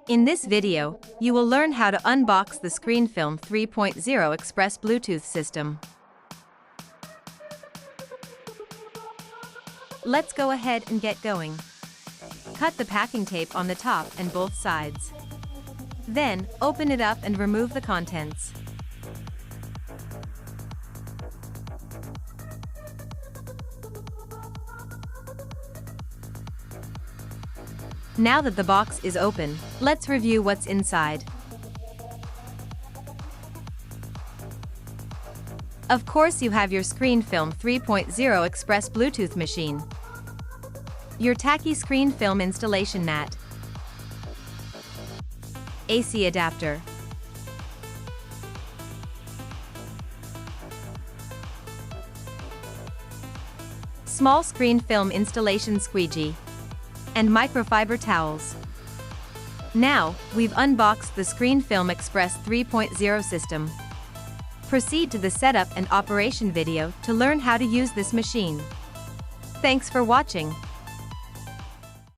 In this video, you will learn how to unbox the ScreenFilm 3.0 Express Bluetooth system. Let's go ahead and get going. Cut the packing tape on the top and both sides. Then, open it up and remove the contents. Now that the box is open, let's review what's inside. Of course, you have your ScreenFilm 3.0 Express Bluetooth machine, your tacky ScreenFilm installation mat, AC adapter, small ScreenFilm installation squeegee, and microfiber towels. Now, we've unboxed the ScreenFilm Express 3.0 system. Proceed to the setup and operation video to learn how to use this machine. Thanks for watching.